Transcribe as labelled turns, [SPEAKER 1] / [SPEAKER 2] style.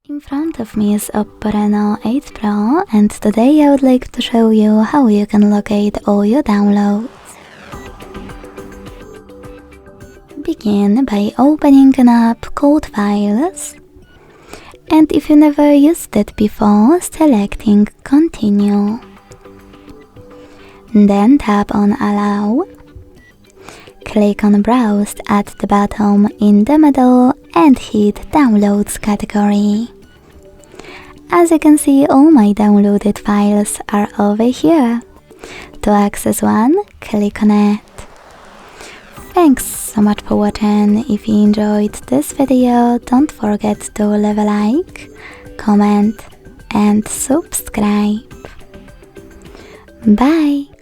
[SPEAKER 1] In front of me is OPPO Reno 8 Pro, and today I would like to show you how you can locate all your downloads. Begin by opening an app called Files, and if you never used it before, selecting Continue. Then tap on Allow. Click on Browse at the bottom in the middle and hit Downloads category. As you can see, all my downloaded files are over here. To access one, click on it. Thanks so much for watching. If you enjoyed this video, don't forget to leave a like, comment and subscribe. Bye!